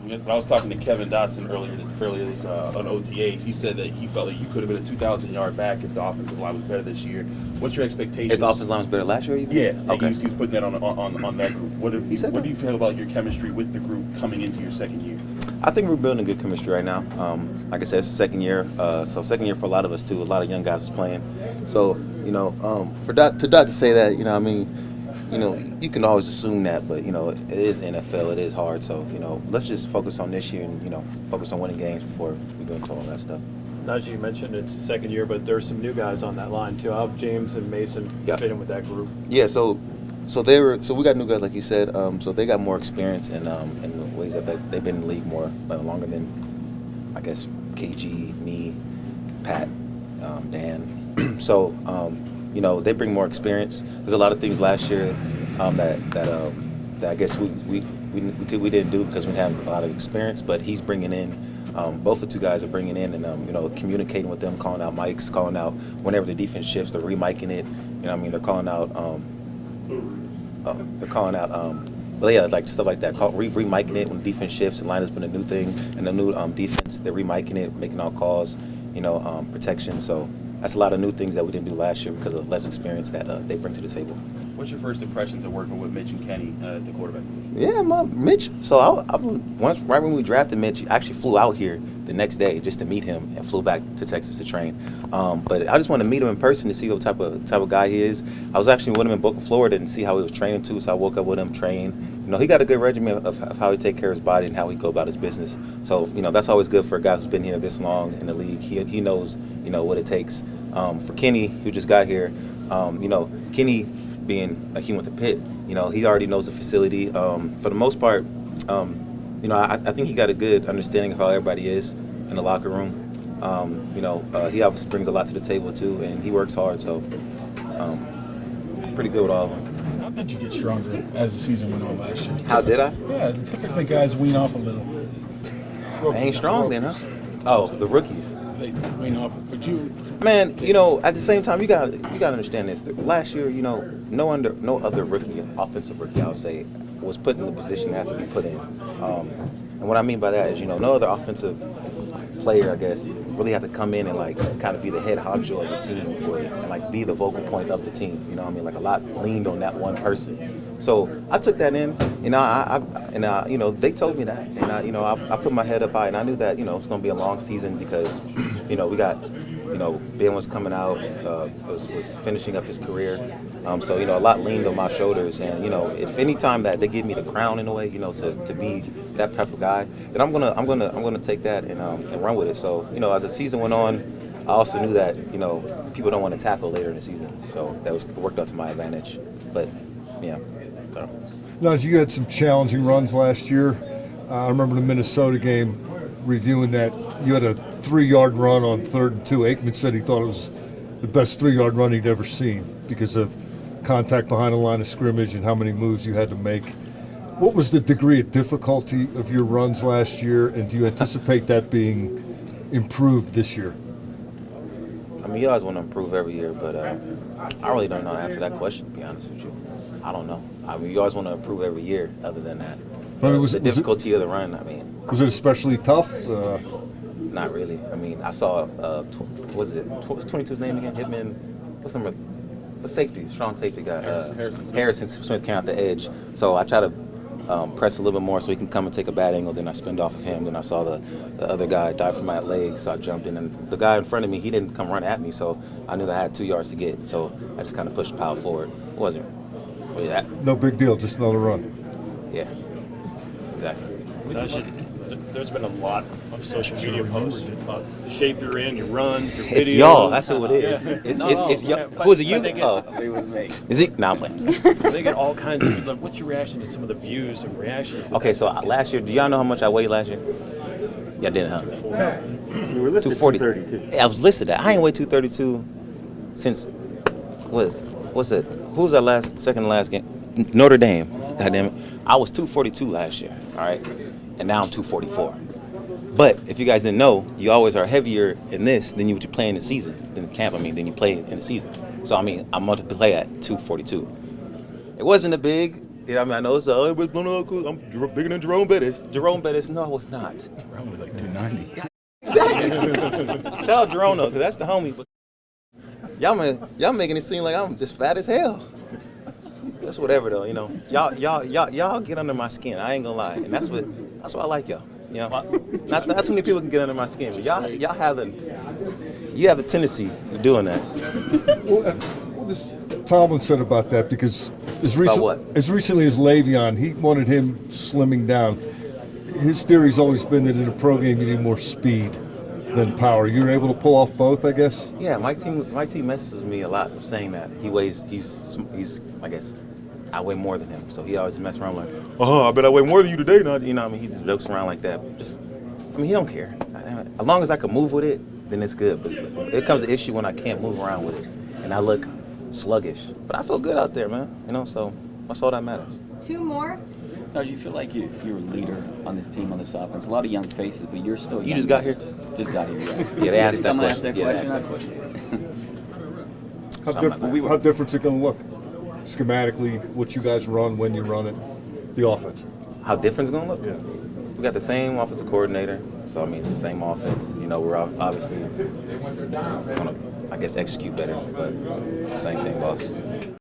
When I was talking to Kevin Dotson earlier this on OTAs, he said that he felt that you could have been a 2,000-yard back if the offensive line was better this year. What's your expectations? If the offensive line was better last year, even? Yeah. Okay. He was putting that on that group. What do you feel about your chemistry with the group coming into your second year? I think we're building good chemistry right now. Like I said, it's the second year. So second year for a lot of us too. A lot of young guys was playing. So for Dot to say that, you can always assume that, but it is NFL. It is hard. So let's just focus on this year and focus on winning games before we go into all that stuff. Najee, you mentioned it's the second year, but there's some new guys on that line too. How James and Mason fit in with that group? Yeah. So we got new guys like you said. So they got more experience in ways that they've been in the league more longer than I guess KG, me, Pat, Dan. So they bring more experience. There's a lot of things last year that I guess we didn't do because we didn't have a lot of experience. But he's bringing in. Both the two guys are bringing in and communicating with them, calling out mics, calling out whenever the defense shifts, they're remiking it. They're calling out. Like stuff like that. Remiking it when the defense shifts and line has been a new thing, and the new defense they're remiking it, making all calls, protection. So that's a lot of new things that we didn't do last year because of less experience that they bring to the table. What's your first impressions of working with Mitch and Kenny at the quarterback? Yeah, Mitch. So right when we drafted Mitch, I actually flew out here the next day just to meet him and flew back to Texas to train. But I just wanted to meet him in person to see what type of guy he is. I was actually with him in Boca, Florida, and see how he was training too. So I woke up with him, trained. He got a good regimen of how he take care of his body and how he go about his business. So that's always good for a guy who's been here this long in the league. He knows what it takes. For Kenny, who just got here, Kenny being like he went to Pitt, he already knows the facility. For the most part, I think he got a good understanding of how everybody is in the locker room. He obviously brings a lot to the table too, and he works hard. So, pretty good with all of them. How did you get stronger as the season went on last year? How did I? Yeah, typically guys wean off a little. I ain't strong then, huh? Oh, the rookies. They wean off, but you. Man, at the same time, you got to understand this. Last year, no other rookie, offensive rookie, I would say, was put in the position they had to be put in. And what I mean by that is, no other offensive player, I guess, really had to come in and kind of be the head honcho of the team and be the vocal point of the team. A lot leaned on that one person. So I took that in, they told me that, and I put my head up high, and I knew that it's going to be a long season because we got. Ben was coming out, was finishing up his career, so a lot leaned on my shoulders. And if any time that they give me the crown in a way, to be that type of guy, then I'm gonna take that and run with it. So as the season went on, I also knew that people don't want to tackle later in the season, so that worked out to my advantage. But yeah. So. Now, you had some challenging runs last year. I remember the Minnesota game. Reviewing that, you had a 3-yard run on 3rd and 2. Aikman said he thought it was the best 3-yard run he'd ever seen because of contact behind the line of scrimmage and how many moves you had to make. What was the degree of difficulty of your runs last year, and do you anticipate that being improved this year? You always want to improve every year, but I really don't know how to answer that question, to be honest with you. I don't know. You always want to improve every year other than that. The difficulty of the run, Was it especially tough? Not really. I saw, what was 22's name again? Hitman, what's the number? The safety, strong safety guy. Harrison Smith came out the edge. So I try to press a little bit more so he can come and take a bad angle. Then I spinned off of him. Then I saw the other guy dive from my leg, so I jumped in. And the guy in front of me, he didn't come run at me, so I knew that I had 2 yards to get. So I just kind of pushed the power forward. It wasn't really that. No big deal, just another run. Yeah, exactly. There's been a lot of social media posts about shape you're in, your runs, your videos. It's y'all. That's who it is. Yeah. It's y'all. Who is it? You? Is it? No, I'm playing. They get all kinds of. What's your reaction to some of the views and reactions? Okay, so last year, do y'all know how much I weighed last year? Yeah, I didn't, huh? You were listed 232. I was listed at. I ain't weighed 232 since. What's it? Who was that second to last game? Notre Dame. Goddamn it. I was 242 last year. All right. And now I'm 244. But if you guys didn't know, you always are heavier in this than you play in the season, than the camp. Than you play in the season. So I'm going to play at 242. It wasn't a big Yeah, I mean, I know it's I'm bigger than Jerome Bettis. Jerome Bettis, no, I was not. Around with like 290. Exactly. Shout out Jerome though, because that's the homie. But y'all making it seem like I'm just fat as hell. That's whatever though, you know. Y'all get under my skin. I ain't gonna lie, and that's why I like y'all. You know, not too many people can get under my skin, but y'all have the tendency of doing that. What does Tomlin said about that? Because as what? recently as Le'Veon, he wanted him slimming down. His theory's always been that in a pro game you need more speed than power. You're able to pull off both, I guess. Yeah, my team messages me a lot saying that he's I guess I weigh more than him, so he always mess around like, I bet I weigh more than you today. Not, you know, I mean, he just jokes around like that. He don't care. As long as I can move with it, then it's good. But it comes an issue when I can't move around with it, and I look sluggish. But I feel good out there, man. You know, so that's all that matters. 2 more. Now, do you feel like you're a leader on this team, on this offense? A lot of young faces, but you're still. You just got here? Just got here, yeah. Yeah, they asked Did that someone question. ask that Yeah, they question? asked that question. How different is it going to look? Schematically, what you guys run, when you run it, the offense. How different it's going to look? Yeah. We got the same offensive coordinator, so I mean, it's the same offense. You know, we're obviously going to, I guess, execute better, but same thing, boss.